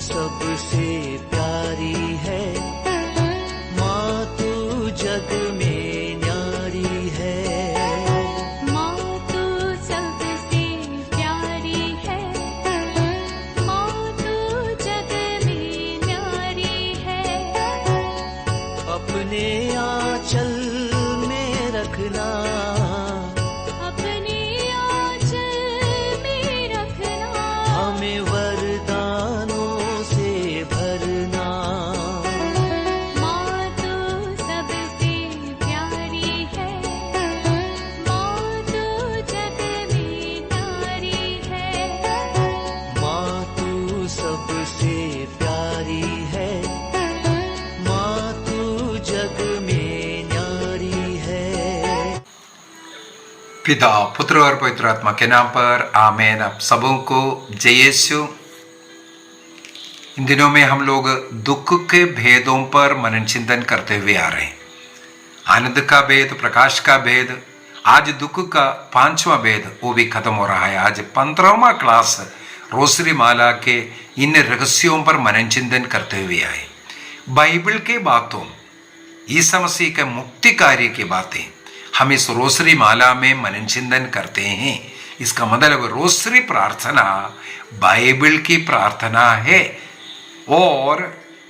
सबसे प्यारी है, माँ तू जग में न्यारी है। माँ तू सबसे प्यारी है, माँ तू जग में न्यारी है। अपने आंचल में रखना, अपने आंचल में रखना, हमें वरदानों से भरना। माँ तू सबसे प्यारी है, माँ तू जग में न्यारी है। माँ तू सबसे प्यारी है, माँ तू जग में न्यारी है। पिता, पुत्र और पवित्र आत्मा के नाम पर आमीन। आप सबों को जय यीशु। इन दिनों में हम लोग दुख के भेदों पर मनन चिंतन करते हुए आ रहे हैं। आनंद का भेद, प्रकाश का भेद, आज दुख का 5वां भेद वो भी खत्म हो रहा है। आज 15वां क्लास रोसरी माला के इन रहस्यों पर मनन चिंतन करते हुए आए। बाइबल के बातों, ईसा मसीह के मुक्ति कार्य की बातें हम इस रोसरी माला में मनन चिंतन करते हैं। इसका मतलब रोसरी प्रार्थना बाइबल की प्रार्थना है और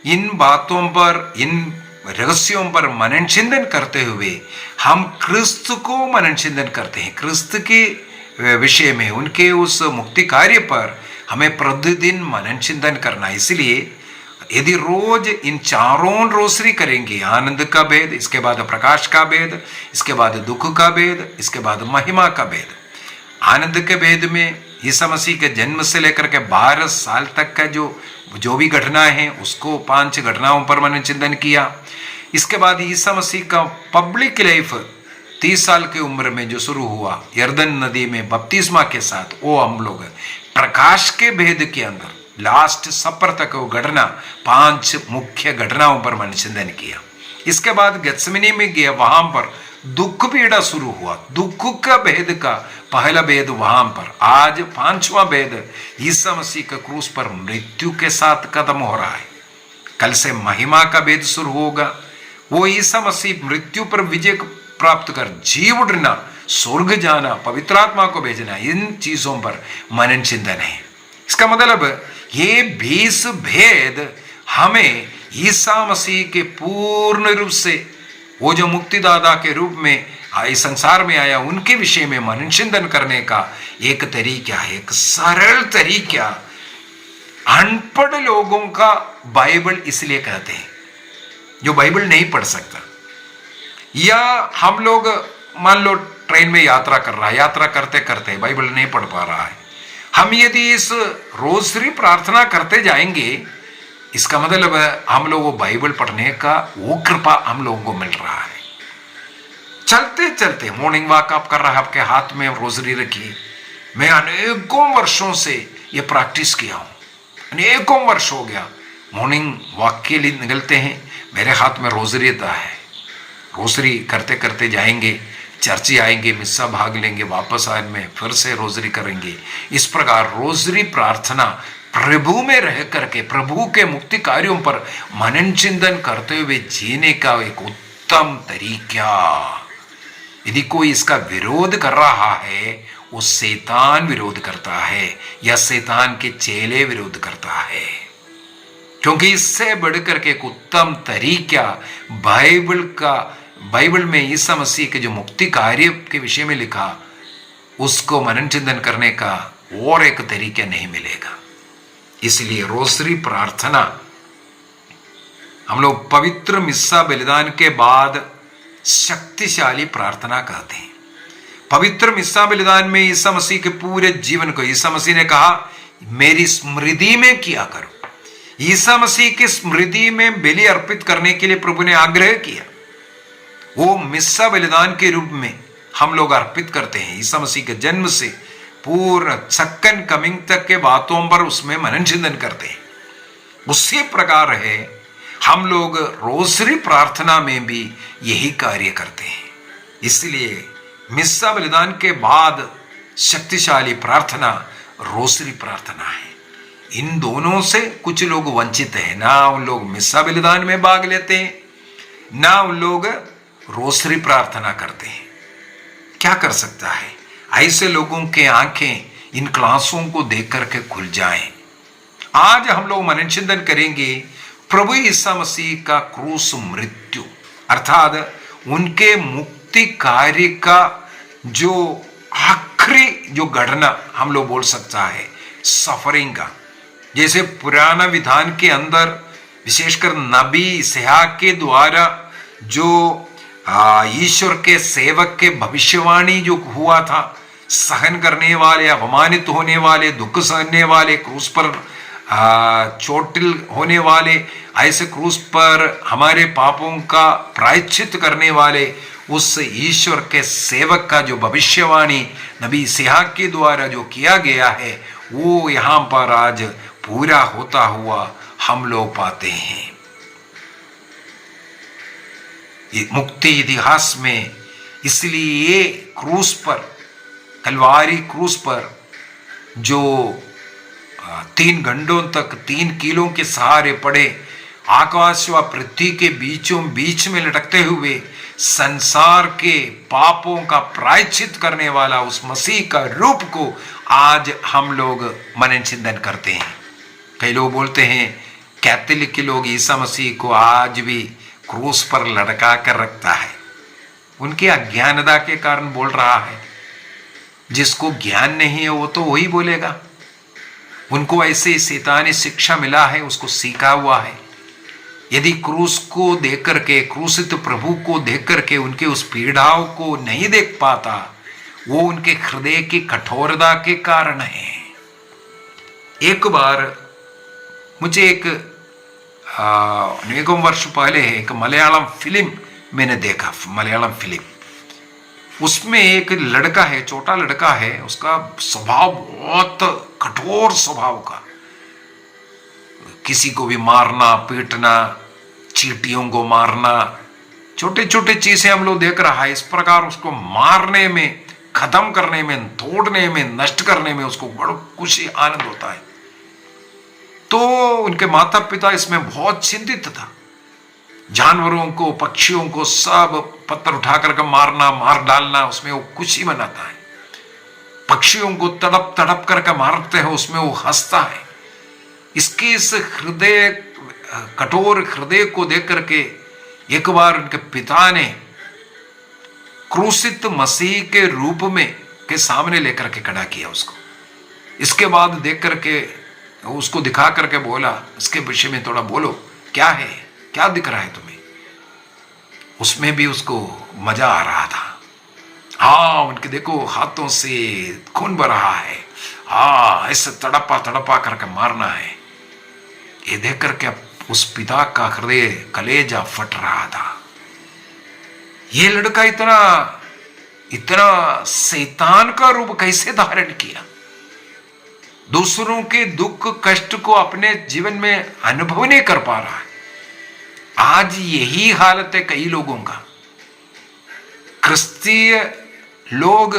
इन बातों पर, इन रहस्यों पर मनन चिंतन करते हुए हम क्रिस्त को मनन चिंतन करते हैं। क्रिस्त के विषय में, उनके उस मुक्ति कार्य पर हमें प्रतिदिन मनन चिंतन करना। इसलिए यदि रोज इन चारों रोसरी करेंगे, आनंद का भेद, इसके बाद प्रकाश का भेद, इसके बाद दुख का भेद, इसके बाद महिमा का भेद। आनंद के भेद में ईसा मसीह के जन्म से लेकर के 12 साल तक का जो भी घटनाएं हैं उसको 5 घटनाओं पर मनन चिंतन किया। इसके बाद ईसा मसीह का पब्लिक लाइफ 30 साल की उम्र में जो शुरू हुआ यरदन नदी में बपतिस्मा के साथ, वो हम लोग प्रकाश के भेद के अंदर लास्ट सपर तक वो घटना 5 मुख्य घटनाओं पर मनन चिंतन किया। इसके बाद गत्समनी में गया, वहां पर दुख पीड़ा शुरू हुआ। दुख का भेद का पहला भेद वहां पर। आज 5वां भेद ईसा मसीह का क्रूस पर मृत्यु के साथ खत्म हो रहा है। कल से महिमा का भेद शुरू होगा। वो ईसा मसीह मृत्यु पर विजय प्राप्त कर जी उड़ना, स्वर्ग जाना, पवित्र आत्मा को भेजना, इन चीजों पर मनन चिंतन है। इसका मतलब ये 20 भेद हमें ईसा मसीह के पूर्ण रूप से, वो जो मुक्तिदाता के रूप में इस संसार में आया, उनके विषय में मनन चिंतन करने का एक तरीका है, एक सरल तरीका। अनपढ़ लोगों का बाइबल इसलिए कहते हैं, जो बाइबल नहीं पढ़ सकता, या हम लोग मान लो ट्रेन में यात्रा कर रहा है, यात्रा करते करते बाइबल नहीं पढ़ पा रहा है, हम यदि इस रोसरी प्रार्थना करते जाएंगे, इसका मतलब हम लोगों को बाइबल पढ़ने का वो कृपा हम लोगों को मिल रहा है। चलते चलते मॉर्निंग वॉक आप कर रहा है, आपके हाथ में रोसरी रखी। मैं अनेकों वर्षों से ये प्रैक्टिस किया हूं, अनेकों वर्ष हो गया। मॉर्निंग वॉक के लिए निकलते हैं, मेरे हाथ में रोसरी रहता है। रोसरी करते करते जाएंगे, चर्च आएंगे, मिस्सा भाग लेंगे, वापस आए में फिर से रोसरी करेंगे। इस प्रकार रोसरी प्रार्थना प्रभु में रह करके प्रभु के मुक्ति कार्यों पर मनन चिंतन करते हुए जीने का एक उत्तम तरीका। यदि कोई इसका विरोध कर रहा है, वो शैतान विरोध करता है या शैतान के चेले विरोध करता है। क्योंकि इससे बढ़कर के एक उत्तम तरीका बाइबल में ईसा मसीह के जो मुक्ति कार्य के विषय में लिखा, उसको मनन चिंतन करने का और एक तरीका नहीं मिलेगा। इसलिए रोसरी प्रार्थना हम लोग पवित्र मिस्सा बलिदान के बाद शक्तिशाली प्रार्थना कहते हैं। पवित्र मिस्सा बलिदान में ईसा मसीह के पूरे जीवन को ईसा मसीह ने कहा, मेरी स्मृति में किया करो। ईसा मसीह की स्मृति में बलि अर्पित करने के लिए प्रभु ने आग्रह किया। वो मिस्सा बलिदान के रूप में हम लोग अर्पित करते हैं। ईसा मसीह के जन्म से पूर्ण सेकंड कमिंग तक के बातों पर उसमें मनन चिंतन करते हैं। उसी प्रकार है हम लोग रोसरी प्रार्थना में भी यही कार्य करते हैं। इसलिए मिस्सा बलिदान के बाद शक्तिशाली प्रार्थना रोसरी प्रार्थना है। इन दोनों से कुछ लोग वंचित हैं। ना उन लोग मिस्सा बलिदान में भाग लेते हैं, ना उन लोग रोसरी प्रार्थना करते हैं। क्या कर सकता है? ऐसे लोगों के आंखें इन क्लासों को देख करके खुल जाएं। आज हम लोग मनन चिंतन करेंगे प्रभु ईसा मसीह का क्रूस मृत्यु, अर्थात उनके मुक्ति कार्य का जो आखिरी जो घटना हम लोग बोल सकता है, सफरिंग का। जैसे पुराना विधान के अंदर विशेषकर नबी इसहाक के द्वारा जो ईश्वर के सेवक के भविष्यवाणी जो हुआ था, सहन करने वाले, अपमानित होने वाले, दुख सहने वाले, क्रूस पर चोटिल होने वाले, ऐसे क्रूस पर हमारे पापों का प्रायश्चित करने वाले उस ईश्वर के सेवक का जो भविष्यवाणी नबी इसहाक के द्वारा जो किया गया है, वो यहाँ पर आज पूरा होता हुआ हम लोग पाते हैं। मुक्ति इतिहास में इसलिए ये क्रूस पर, कलवारी क्रूस पर जो 3 घंटों तक 3 कीलों के सहारे पड़े, आकाश व पृथ्वी के बीचों बीच में लटकते हुए संसार के पापों का प्रायश्चित करने वाला उस मसीह का रूप को आज हम लोग मनन चिंतन करते हैं। कई लोग बोलते हैं कैथोलिक के लोग ईसा मसीह को आज भी क्रूस पर लटका कर रखता है। उनकी अज्ञानता के कारण बोल रहा है। जिसको ज्ञान नहीं है वो तो वही बोलेगा। उनको ऐसे शैतानी शिक्षा मिला है, उसको सीखा हुआ है। यदि क्रूस को देख करके, क्रूसित प्रभु को देख करके उनके उस पीड़ाओं को नहीं देख पाता, वो उनके हृदय की कठोरता के कारण है। एक बार मुझे एक अनेकों वर्ष पहले एक मलयालम फिल्म मैंने देखा, मलयालम फिल्म। उसमें एक लड़का है, छोटा लड़का है, उसका स्वभाव बहुत कठोर स्वभाव का, किसी को भी मारना, पीटना, चींटियों को मारना, छोटे छोटे चीजें हम लोग देख रहा है। इस प्रकार उसको मारने में, खत्म करने में, तोड़ने में, नष्ट करने में उसको बड़ा खुशी आनंद होता है। तो उनके माता पिता इसमें बहुत चिंतित था। जानवरों को, पक्षियों को सब पत्थर उठा करके मारना, मार डालना, उसमें वो खुशी मनाता है। पक्षियों को तड़प तड़प करके मारते हैं, उसमें वो हंसता है। इसके इस हृदय, कठोर हृदय को देख करके एक बार उनके पिता ने क्रूसित मसीह के रूप में के सामने लेकर के खड़ा किया उसको। इसके बाद देख करके उसको दिखा करके बोला, इसके विषय में थोड़ा बोलो, क्या है, क्या दिख रहा है तुम्हें? उसमें भी उसको मजा आ रहा था। हाँ, उनके देखो हाथों से खून बह रहा है, हाँ ऐसे तड़पा तड़पा करके मारना है। ये देख करके उस पिता का हृदय, कलेजा फट रहा था। ये लड़का इतना इतना शैतान का रूप कैसे धारण किया? दूसरों के दुख कष्ट को अपने जीवन में अनुभव नहीं कर पा रहा है। आज यही हालत है कई लोगों का। क्रिस्तीय लोग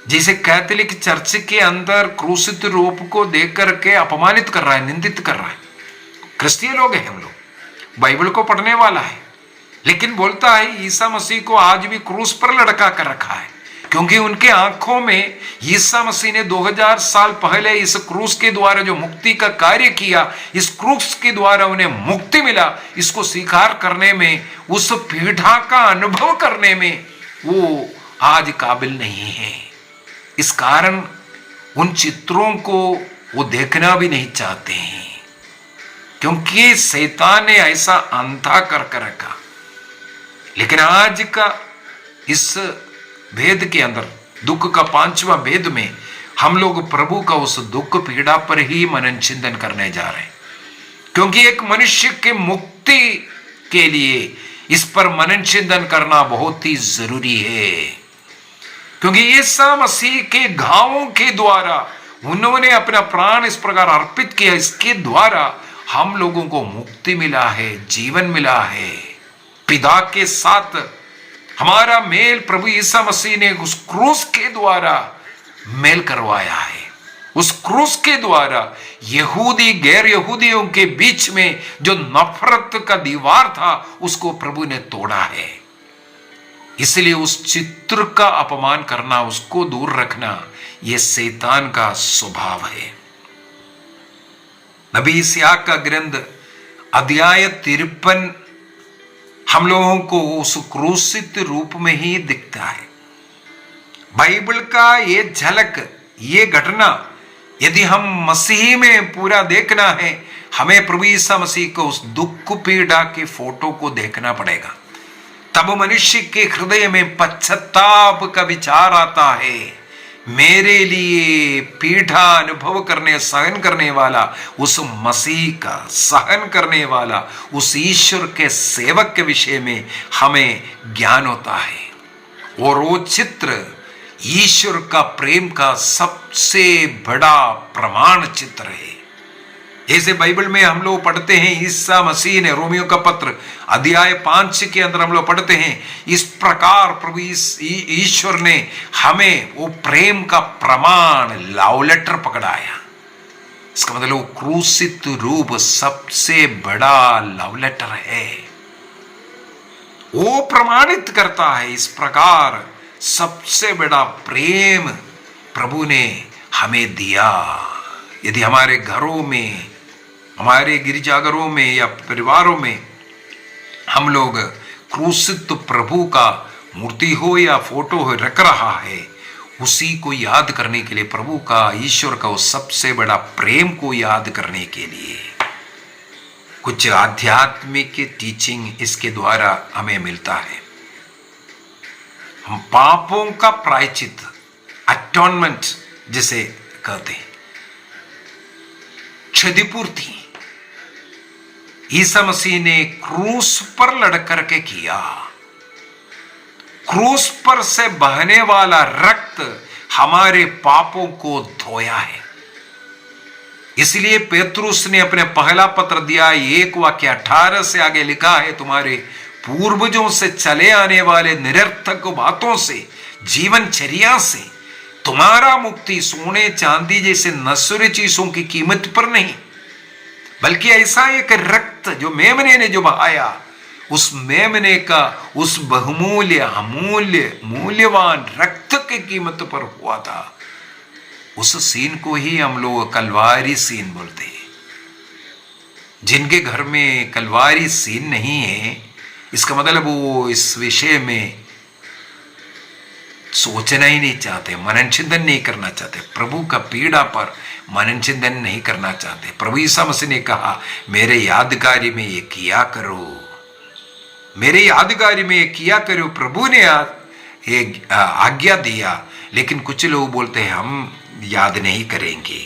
जैसे कैथोलिक चर्च के अंदर क्रूसित रूप को देख करके अपमानित कर रहा है, निंदित कर रहा है। क्रिस्तीय लोग हैं हम लोग, बाइबल को पढ़ने वाला है, लेकिन बोलता है ईसा मसीह को आज भी क्रूस पर लटका कर रखा है, क्योंकि उनके आंखों में ईसा मसीह ने 2000 साल पहले इस क्रूस के द्वारा जो मुक्ति का कार्य किया, इस क्रूस के द्वारा उन्हें मुक्ति मिला, इसको स्वीकार करने में, उस पीड़ा का अनुभव करने में वो आज काबिल नहीं है। इस कारण उन चित्रों को वो देखना भी नहीं चाहते हैं, क्योंकि शैतान ने ऐसा अंधा कर रखा। लेकिन आज का इस भेद के अंदर, दुख का 5वां भेद में, हम लोग प्रभु का उस दुख पीड़ा पर ही मनन चिंतन करने जा रहे हैं, क्योंकि एक मनुष्य के मुक्ति के लिए इस पर मनन चिंतन करना बहुत ही जरूरी है। क्योंकि ईसा मसीह के घावों के द्वारा उन्होंने अपना प्राण इस प्रकार अर्पित किया, इसके द्वारा हम लोगों को मुक्ति मिला है, जीवन मिला है। पिता के साथ हमारा मेल प्रभु ईसा मसीह ने उस क्रूस के द्वारा मेल करवाया है। उस क्रूस के द्वारा यहूदी गैर यहूदियों के बीच में जो नफरत का दीवार था उसको प्रभु ने तोड़ा है। इसलिए उस चित्र का अपमान करना, उसको दूर रखना, यह शैतान का स्वभाव है। नबी इस्हाक का ग्रंथ अध्याय 53 हम लोगों को उस क्रूसित रूप में ही दिखता है। बाइबल का ये झलक, ये घटना यदि हम मसीह में पूरा देखना है, हमें प्रभु यीशु मसीह को उस दुख पीड़ा के फोटो को देखना पड़ेगा। तब मनुष्य के हृदय में पश्चाताप का विचार आता है, मेरे लिए पीड़ा अनुभव करने, सहन करने वाला उस मसीह का, सहन करने वाला उस ईश्वर के सेवक के विषय में हमें ज्ञान होता है। और वो चित्र ईश्वर का प्रेम का सबसे बड़ा प्रमाण चित्र है। जैसे बाइबल में हम लोग पढ़ते हैं, ईसा मसीह ने, रोमियो का पत्र अध्याय 5 के अंदर हम लोग पढ़ते हैं, इस प्रकार प्रभु ईश्वर ने हमें वो प्रेम का प्रमाण, लव लेटर पकड़ाया। इसका मतलब वो क्रूसित रूप सबसे बड़ा लव लेटर है। वो प्रमाणित करता है इस प्रकार सबसे बड़ा प्रेम प्रभु ने हमें दिया। यदि हमारे घरों में, हमारे गिरजाघरों में या परिवारों में हम लोग क्रूसित प्रभु का मूर्ति हो या फोटो हो रख रहा है, उसी को याद करने के लिए, प्रभु का, ईश्वर का उस सबसे बड़ा प्रेम को याद करने के लिए कुछ आध्यात्मिक टीचिंग इसके द्वारा हमें मिलता है। हम पापों का प्रायश्चित, अटॉनमेंट जिसे कहते हैं, क्षतिपूर्ति ईसा मसीह ने क्रूस पर लड़ करके किया। क्रूस पर से बहने वाला रक्त हमारे पापों को धोया है। इसलिए पेतरुस ने अपने पहला पत्र दिया 1:18 से आगे लिखा है, तुम्हारे पूर्वजों से चले आने वाले निरर्थक बातों से, जीवनचर्या से तुम्हारा मुक्ति सोने चांदी जैसे नश्वर चीजों की कीमत पर नहीं, बल्कि ऐसा एक रक्त जो मेमने ने जो बहाया, उस मेमने का उस बहुमूल्य, अमूल्य, मूल्यवान रक्त की कीमत पर हुआ था। उस सीन को ही हम लोग कलवारी सीन बोलते हैं। जिनके घर में कलवारी सीन नहीं है, इसका मतलब वो इस विषय में सोचना ही नहीं चाहते, मनन चिंतन नहीं करना चाहते, प्रभु का पीड़ा पर मनन चिंतन नहीं करना चाहते। प्रभु यीशु मसीह ने कहा, मेरे यादगारी में ये किया करो, मेरे यादगारी में ये किया करो। प्रभु ने एक आज्ञा दिया, लेकिन कुछ लोग बोलते हैं हम याद नहीं करेंगे।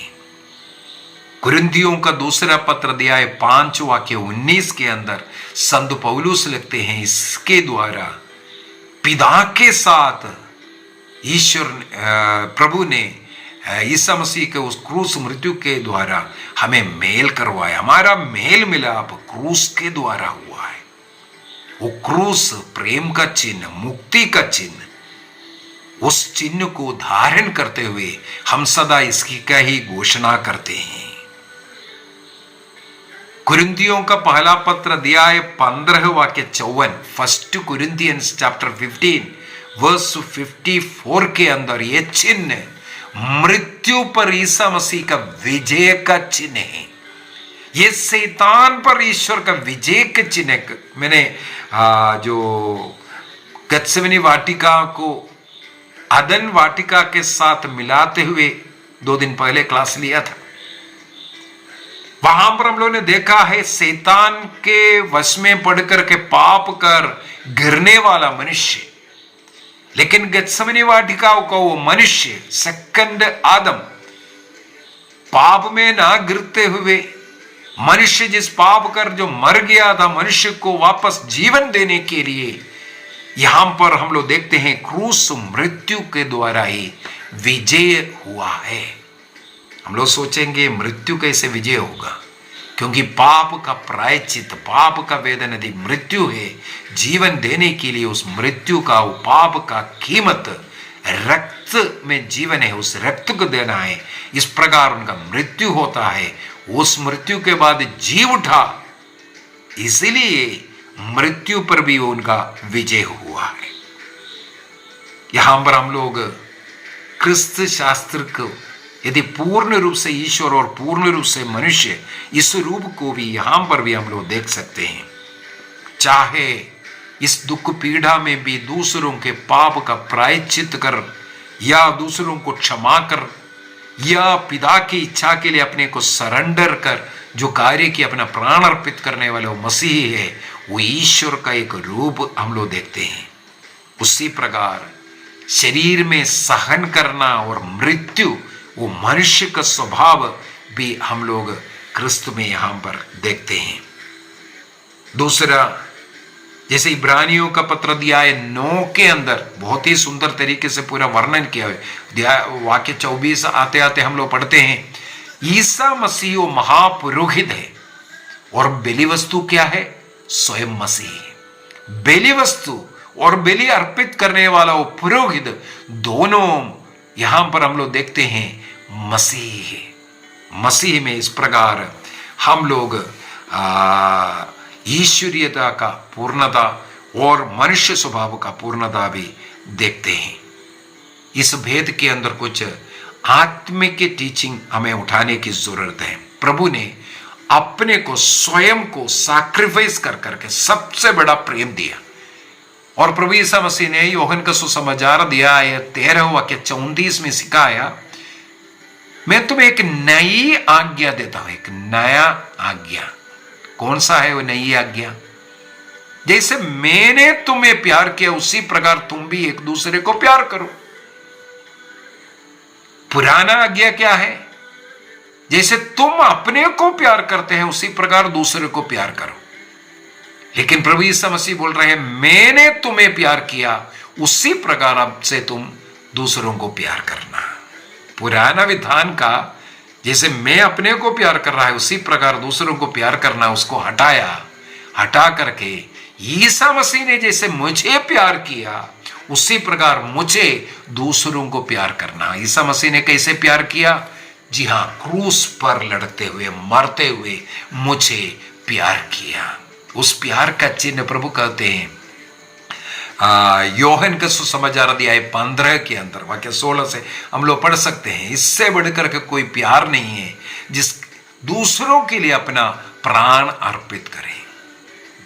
कुरिन्थियों का दूसरा पत्र अध्याय 5:19 के अंदर संत पौलुस लिखते हैं, इसके द्वारा पिता के साथ ईश्वर, प्रभु ने ईसा मसीह के उस क्रूस मृत्यु के द्वारा हमें मेल करवाया। हमारा मेल मिलाप क्रूस के द्वारा हुआ है। वो क्रूस प्रेम का चिन्ह, मुक्ति का चिन्ह, उस चिन्ह को धारण करते हुए हम सदा इसकी का ही घोषणा करते हैं। कुरिन्थियों का पहला पत्र अध्याय 15:54, 1 Corinthians chapter 15 verse 54 के अंदर ये चिन्ह मृत्यु पर ईसा मसीह का विजय का चिन्ह है। ये शैतान पर ईश्वर का विजय का चिन्ह है। मैंने जो गत्सेमनी वाटिका को अदन वाटिका के साथ मिलाते हुए 2 दिन पहले क्लास लिया था। वहां पर हम लोगों ने देखा है, शैतान के वश में पड़कर के पाप कर गिरने वाला मनुष्य, लेकिन गत्सेमनी वाटिका का वो मनुष्य, सेकंड आदम, पाप में ना गिरते हुए मनुष्य जिस पाप कर जो मर गया था, मनुष्य को वापस जीवन देने के लिए यहां पर हम लोग देखते हैं क्रूस मृत्यु के द्वारा ही विजय हुआ है। हम लोग सोचेंगे मृत्यु कैसे विजय होगा, क्योंकि पाप का प्रायश्चित, पाप का वेदन यदि मृत्यु है, जीवन देने के लिए उस मृत्यु का, वो पाप का कीमत रक्त रक्त में जीवन है, उस रक्त को देना है। इस प्रकार उनका मृत्यु होता है, उस मृत्यु के बाद जीव उठा, इसलिए मृत्यु पर भी उनका विजय हुआ है। यहां पर हम लोग क्रिस्त शास्त्र को यदि पूर्ण रूप से ईश्वर और पूर्ण रूप से मनुष्य, इस रूप को भी यहां पर भी हम लोग देख सकते हैं। चाहे इस दुख पीड़ा में भी दूसरों के पाप का प्रायश्चित कर, या दूसरों को क्षमा कर, या पिता की इच्छा के लिए अपने को सरेंडर कर जो कार्य की अपना प्राण अर्पित करने वाले वो मसीही है, वो ईश्वर का एक रूप हम लोग देखते हैं। उसी प्रकार शरीर में सहन करना और मृत्यु, वो मनुष्य का स्वभाव भी हम लोग क्रिस्त में यहां पर देखते हैं। दूसरा, जैसे इब्रानियों का पत्र अध्याय 9 के अंदर बहुत ही सुंदर तरीके से पूरा वर्णन किया है। वाक्य 24 आते आते हम लोग पढ़ते हैं, ईसा मसीह वो महापुरोहित है और बलि वस्तु क्या है? स्वयं मसीह। बलि वस्तु और बलि अर्पित करने वाला वो पुरोहित, दोनों यहां पर हम लोग देखते हैं मसीह है। मसीह में इस प्रकार हम लोग ईश्वरीयता का पूर्णता और मनुष्य स्वभाव का पूर्णता भी देखते हैं। इस भेद के अंदर कुछ आत्मिक टीचिंग हमें उठाने की जरूरत है। प्रभु ने अपने को स्वयं को सैक्रिफाइस कर करके सबसे बड़ा प्रेम दिया, और प्रभु यीशु मसीह ने यूहन्ना का सुसमाचार दिया है 13 वाक्य 34 में सिखाया, मैं तुम्हें एक नई आज्ञा देता हूं, एक नया आज्ञा। कौन सा है वो नई आज्ञा? जैसे मैंने तुम्हें प्यार किया उसी प्रकार तुम भी एक दूसरे को प्यार करो। पुराना आज्ञा क्या है? जैसे तुम अपने को प्यार करते हैं उसी प्रकार दूसरे को प्यार करो। लेकिन प्रभु यीशु मसीह बोल रहे हैं, मैंने तुम्हें प्यार किया उसी प्रकार अब से तुम दूसरों को प्यार करना। पुराना विधान का जैसे मैं अपने को प्यार कर रहा है उसी प्रकार दूसरों को प्यार करना, उसको हटा करके यीशु मसीह ने जैसे मुझे प्यार किया उसी प्रकार मुझे दूसरों को प्यार करना। यीशु मसीह ने कैसे प्यार किया? जी हां, क्रूस पर लड़ते हुए मरते हुए मुझे प्यार किया। उस प्यार का चिन्ह प्रभु कहते हैं यूहन्ना का सुसमाचार अध्याय 15 के अंदर वाक्य 16 से हम लोग पढ़ सकते हैं, इससे बढ़कर के कोई प्यार नहीं है जिस दूसरों के लिए अपना प्राण अर्पित करे।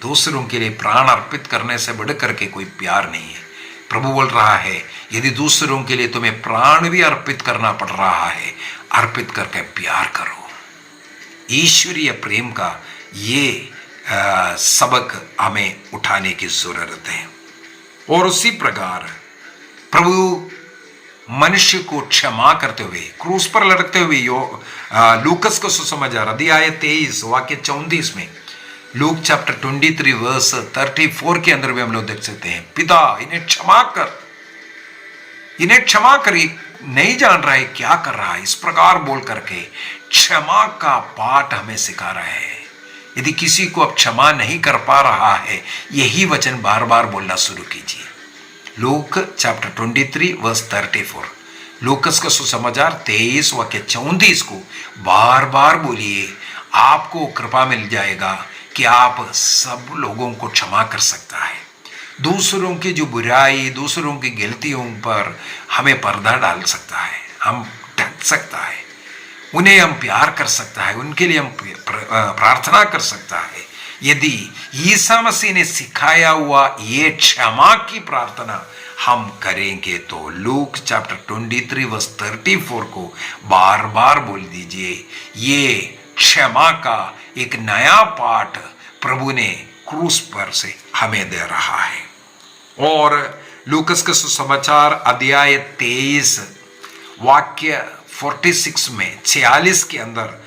दूसरों के लिए प्राण अर्पित करने से बढ़कर के कोई प्यार नहीं है। प्रभु बोल रहा है, यदि दूसरों के लिए तुम्हें प्राण भी अर्पित करना पड़ रहा है, अर्पित करके प्यार करो। ईश्वरीय प्रेम का ये सबक हमें उठाने की जरूरत है। और उसी प्रकार प्रभु मनुष्य को क्षमा करते हुए क्रूस पर लड़ते हुए लूकस को सुसमाचार अध्याय 23 वाक्य 34 में, लूक चैप्टर 23 वर्स 34 के अंदर भी हम लोग देख सकते हैं, पिता इन्हें क्षमा कर, नहीं जान रहा है क्या कर रहा है। इस प्रकार बोल करके क्षमा का पाठ हमें सिखा रहा है। यदि किसी को अब क्षमा नहीं कर पा रहा है, यही वचन बार बार बोलना शुरू कीजिए। लूक चैप्टर 23 वर्स 34, लूकस का सुसमाचार 23 वाक्य 34 को बार बार बोलिए, आपको कृपा मिल जाएगा कि आप सब लोगों को क्षमा कर सकता है। दूसरों की जो बुराई, दूसरों की गलतियों पर हमें पर्दा डाल सकता है, हम ढक सकता है, उन्हें हम प्यार कर सकता है, उनके लिए हम प्रार्थना कर सकता है। यदि यीशु मसीह ने सिखाया हुआ ये क्षमा की प्रार्थना हम करेंगे तो लूक चैप्टर 23 वर्स 34 को बार बार बोल दीजिए। ये क्षमा का एक नया पाठ प्रभु ने क्रूस पर से हमें दे रहा है। और लूकस का सुसमाचार अध्याय 23 वाक्य 46 में 46 के अंदर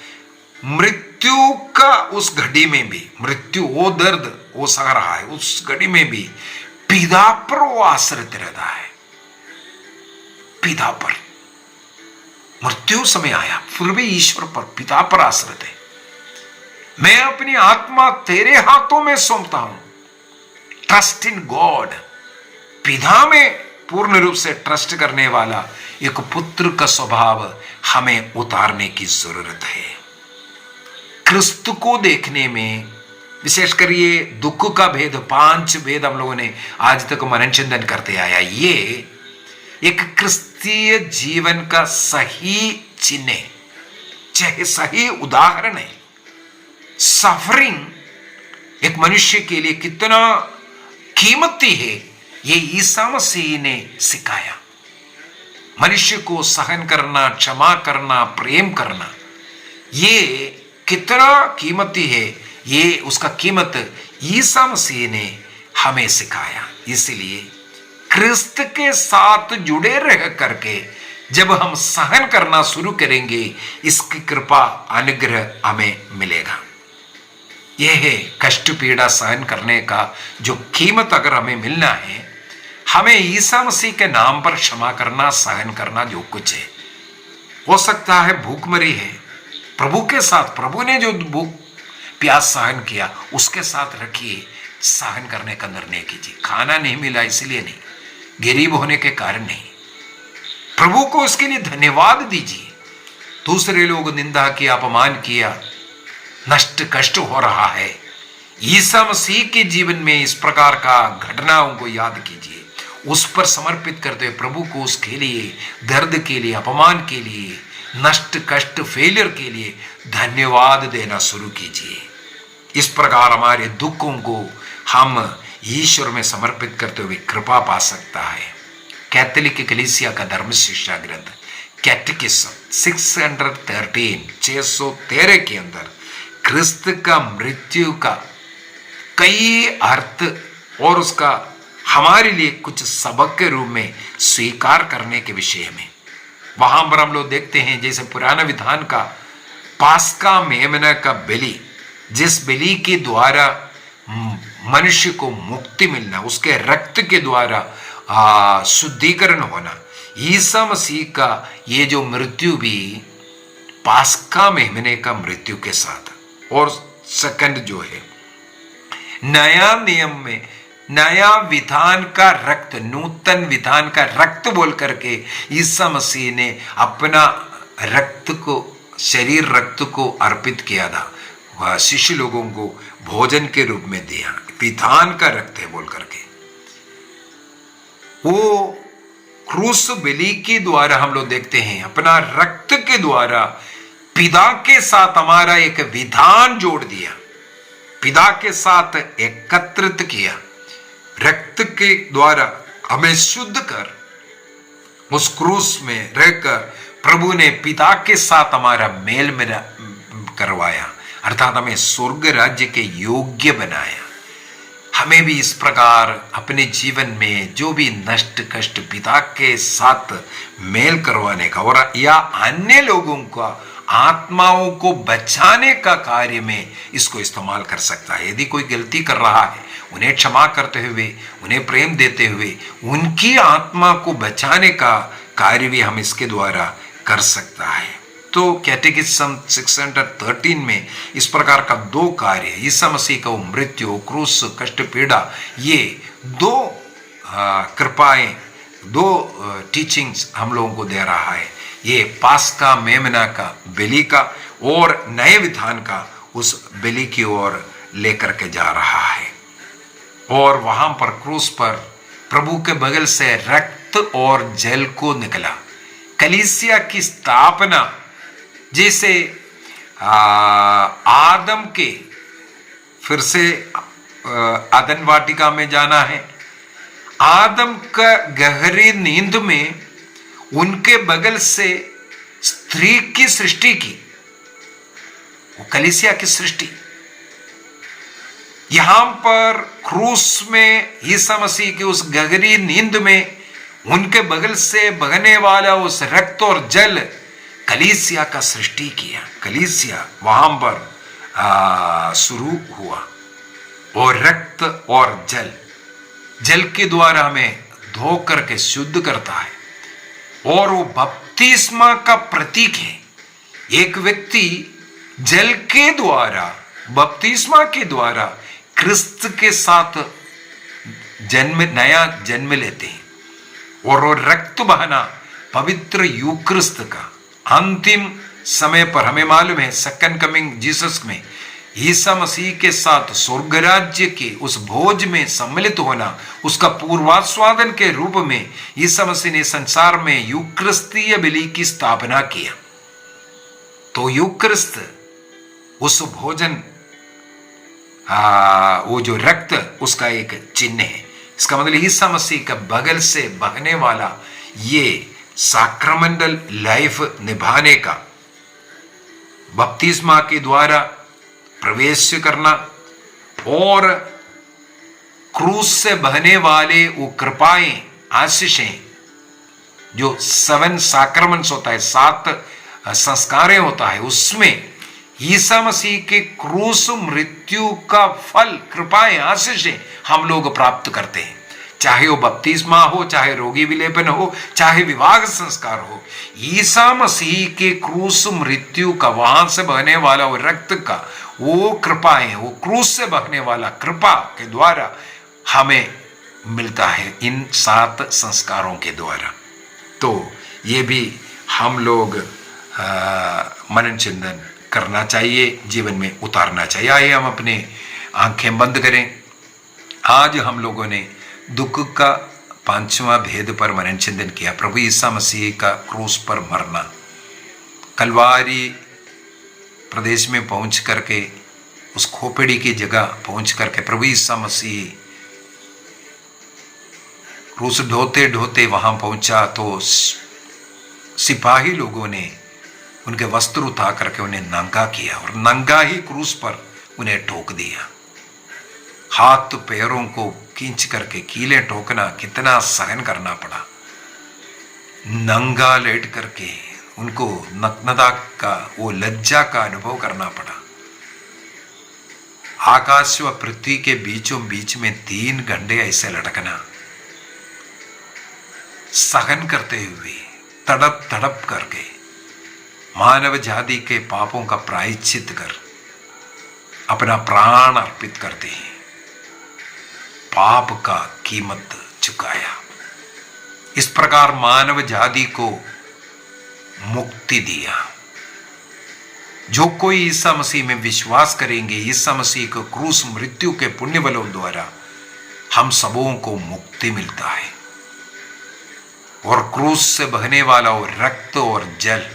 मृत्यु का उस घड़ी में भी, मृत्यु वो दर्द वो सह रहा है, उस घड़ी में भी पिता पर वो आश्रित रहता है। पिता पर मृत्यु समय आया फिर भी ईश्वर पर, पिता पर आश्रित है। मैं अपनी आत्मा तेरे हाथों में सौंपता हूं। ट्रस्ट इन गॉड, पिता में पूर्ण रूप से ट्रस्ट करने वाला एक पुत्र का स्वभाव हमें उतारने की जरूरत है। क्रिस्त को देखने में विशेषकर ये दुख का भेद, 5 भेद हम लोगों ने आज तक मनन चिंतन करते आया। ये एक क्रिस्तीय जीवन का सही चिन्ह है, चाहे सही उदाहरण है। सफरिंग एक मनुष्य के लिए कितना कीमती है, ये ईसा मसीह ने सिखाया। मनुष्य को सहन करना, क्षमा करना, प्रेम करना, ये कितना कीमती है, ये उसका कीमत ईसा मसीह ने हमें सिखाया। इसलिए क्रिस्त के साथ जुड़े रह करके जब हम सहन करना शुरू करेंगे, इसकी कृपा अनुग्रह हमें मिलेगा। यह है कष्ट पीड़ा सहन करने का जो कीमत अगर हमें मिलना है, हमें ईसा मसीह के नाम पर क्षमा करना, सहन करना जो कुछ है। हो सकता है भूखमरी है, प्रभु के साथ, प्रभु ने जो भूख प्यास सहन किया उसके साथ रखिए, सहन करने का निर्णय कीजिए। खाना नहीं मिला इसलिए नहीं, गरीब होने के कारण नहीं, प्रभु को उसके लिए धन्यवाद दीजिए। दूसरे लोग निंदा किया, अपमान किया, नष्ट कष्ट हो रहा है, ईसा मसीह के जीवन में इस प्रकार का घटनाओं को याद कीजिए, उस पर समर्पित करते हुए प्रभु को उसके लिए, दर्द के लिए, अपमान के लिए, नष्ट कष्ट फेलियर के लिए धन्यवाद देना शुरू कीजिए। इस प्रकार हमारे दुखों को हम ईश्वर में समर्पित करते हुए कृपा पा सकता है। कैथोलिक कलीसिया का धर्म शिक्षा ग्रंथ कैटेकिज्म 613 के अंदर क्रिस्त का मृत्यु का कई अर्थ और उसका हमारे लिए कुछ सबक के रूप में स्वीकार करने के विषय में वहां पर हम लोग देखते हैं, जैसे पुराना विधान का पास्का मेमना का बलि, जिस बलि के द्वारा मनुष्य को मुक्ति मिलना, उसके रक्त के द्वारा शुद्धिकरण होना, ईसा मसीह का ये जो मृत्यु भी पास्का मेमने का मृत्यु के साथ। और सेकंड जो है नया नियम में नया विधान का रक्त, नूतन विधान का रक्त बोल करके ईसा मसीह ने अपना रक्त को, शरीर रक्त को अर्पित किया था, वह शिष्य लोगों को भोजन के रूप में दिया, विधान का रक्त है बोल करके। वो क्रूस बलि के द्वारा हम लोग देखते हैं, अपना रक्त के द्वारा पिता के साथ हमारा एक विधान जोड़ दिया, पिता के साथ एकत्रित किया, रक्त के द्वारा हमें शुद्ध कर उस क्रूस में रहकर प्रभु ने पिता के साथ हमारा मेल मेरा करवाया, अर्थात हमें स्वर्ग राज्य के योग्य बनाया। हमें भी इस प्रकार अपने जीवन में जो भी नष्ट कष्ट पिता के साथ मेल करवाने का और या अन्य लोगों का आत्माओं को बचाने का कार्य में इसको इस्तेमाल कर सकता है। यदि कोई गलती कर रहा है, उन्हें क्षमा करते हुए, उन्हें प्रेम देते हुए उनकी आत्मा को बचाने का कार्य भी हम इसके द्वारा कर सकता है। तो कैटेकिज्म 613 में इस प्रकार का 2 कार्य, ईसा मसीह का मृत्यु, क्रूस, कष्ट पीड़ा, ये 2 कृपाएं, 2 टीचिंग्स हम लोगों को दे रहा है। ये पास्का मेमना का बलि का और नए विधान का उस बलि की ओर लेकर के जा रहा है। और वहां पर क्रूस पर प्रभु के बगल से रक्त और जल को निकला। कलीसिया की स्थापना जैसे आदम के फिर से आदन वाटिका में जाना है, आदम का गहरी नींद में उनके बगल से स्त्री की सृष्टि की, वो कलीसिया की सृष्टि। यहां पर क्रूस में ईसा मसीह की उस गहरी नींद में उनके बगल से बहने वाला उस रक्त और जल कलीसिया का सृष्टि किया। कलीसिया वहां पर शुरू हुआ और रक्त और जल के द्वारा हमें धो करके शुद्ध करता है और वो बपतिस्मा का प्रतीक है। एक व्यक्ति जल के द्वारा, बपतिस्मा के द्वारा क्रिस्त के साथ नया जन्म लेते हैं और वो रक्त बहना पवित्र यूक्रिस्त का अंतिम समय पर हमें मालूम है सेकंड कमिंग जीसस में ईसा मसीह के साथ स्वर्ग राज्य के उस भोज में सम्मिलित होना, उसका पूर्वास्वादन के रूप में ईसा मसीह ने संसार में यूक्रिस्तीय बलि की स्थापना किया। तो यूक्रिस्त उस भोजन वो जो रक्त उसका एक चिन्ह है। इसका मतलब ईसा मसीह का बगल से बहने वाला ये सैक्रमेंटल लाइफ निभाने का, बपतिस्मा के द्वारा प्रवेश करना और क्रूस से बहने वाले वो कृपाएं, आशीषें, जो 7 सैक्रमेंट्स होता है, 7 संस्कारें होता है, उसमें ईसा मसीह के क्रूस मृत्यु का फल, कृपाएं, आशीषें हम लोग प्राप्त करते हैं। चाहे वो बपतिस्मा हो, चाहे रोगी विलेपन हो, चाहे विवाह संस्कार हो, ईसा मसीह के क्रूस मृत्यु का, वहां से बहने वाला वो रक्त का, वो कृपाएं, वो क्रूस से बहने वाला कृपा के द्वारा हमें मिलता है इन 7 संस्कारों के द्वारा। तो ये भी हम लोग मनन चिंतन करना चाहिए, जीवन में उतारना चाहिए। आइए हम अपने आंखें बंद करें। आज हम लोगों ने दुख का 5वां भेद पर मनन चिंतन किया, प्रभु ईसा मसीह का क्रूस पर मरना। कलवारी प्रदेश में पहुंच करके, उस खोपड़ी की जगह पहुंच करके प्रभु ईसा मसीह क्रूस ढोते ढोते वहां पहुंचा तो सिपाही लोगों ने उनके वस्त्र उठा करके उन्हें नंगा किया और नंगा ही क्रूस पर उन्हें ठोक दिया। हाथ पैरों को खींच करके कीले ठोकना कितना सहन करना पड़ा। नंगा लेट करके उनको नग्नता का, वो लज्जा का अनुभव करना पड़ा। आकाश व पृथ्वी के बीचों बीच में 3 घंटे ऐसे लटकना, सहन करते हुए तड़प तड़प करके मानव जाति के पापों का प्रायश्चित कर अपना प्राण अर्पित करते हैं, पाप का कीमत चुकाया। इस प्रकार मानव जाति को मुक्ति दिया। जो कोई ईसा मसीह में विश्वास करेंगे, ईसा मसीह को क्रूस मृत्यु के पुण्य बलों द्वारा हम सबों को मुक्ति मिलता है। और क्रूस से बहने वाला वो रक्त और जल,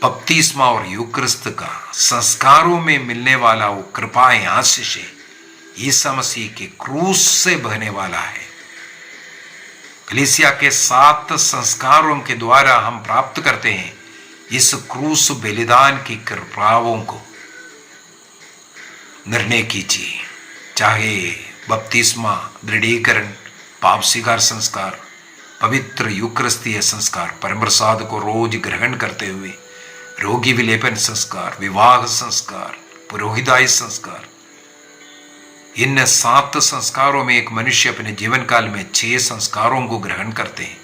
बपतिस्मा और यूक्रिस्त का, संस्कारों में मिलने वाला वो कृपाएं, आशीषें ईसा मसीह के क्रूस से बहने वाला है। कलीसिया के 7 संस्कारों के द्वारा हम प्राप्त करते हैं इस क्रूस बलिदान की कृपाओं को। निर्णय कीजिए, चाहे बपतिस्मा, दृढ़ीकरण, पाप स्वीकार संस्कार, पवित्र यूक्रिस्तीय संस्कार, परम प्रसाद को रोज ग्रहण करते हुए रोगी विलेपन संस्कार, विवाह संस्कार, पुरोहिताई संस्कार, इन 7 संस्कारों में एक मनुष्य अपने जीवन काल में 6 संस्कारों को ग्रहण करते हैं।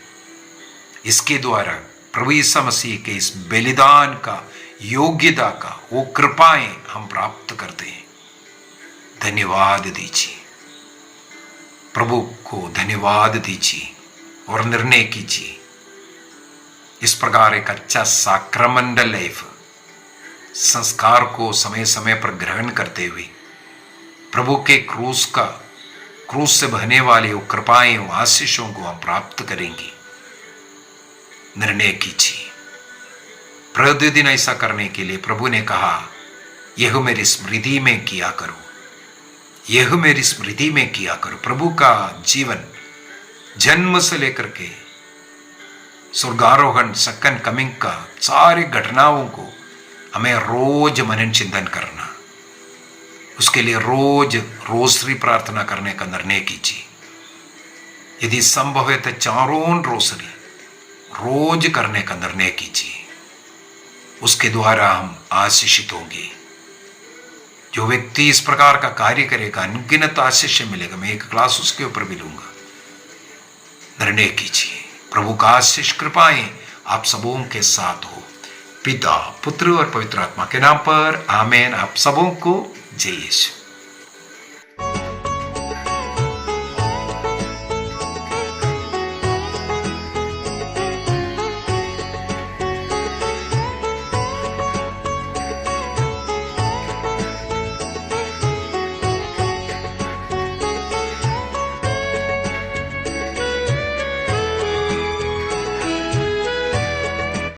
इसके द्वारा प्रभु ईसा मसीह के इस बलिदान का, योग्यता का, वो कृपाएं हम प्राप्त करते हैं। धन्यवाद दीजिए, प्रभु को धन्यवाद दीजिए और निर्णय कीजिए। इस प्रकार एक अच्छा सैक्रमेंटल लाइफ संस्कार को समय समय पर ग्रहण करते हुए प्रभु के क्रूस से बहने वाले वो कृपाएं, वो आशीषों को हम प्राप्त करेंगे। निर्णय कीजिए। प्रतिदिन ऐसा करने के लिए प्रभु ने कहा, यह मेरी स्मृति में किया करो, यह मेरी स्मृति में किया करो। प्रभु का जीवन जन्म से लेकर के स्वर्गारोहण, सेकंड कमिंग का सारी घटनाओं को हमें रोज मनन चिंतन करना, उसके लिए रोज रोसरी प्रार्थना करने का निर्णय कीजिए। यदि संभव है तो 4 रोसरी रोज करने का निर्णय कीजिए। उसके द्वारा हम आशीषित होंगे। जो व्यक्ति इस प्रकार का कार्य करेगा, अनगिनत आशीष मिलेगा। मैं एक क्लास उसके ऊपर भी लूंगा। निर्णय कीजिए। प्रभु का आशीष, कृपाएं आप सबों के साथ हो। पिता, पुत्र और पवित्र आत्मा के नाम पर आमेन। आप सबों को जय यीशु।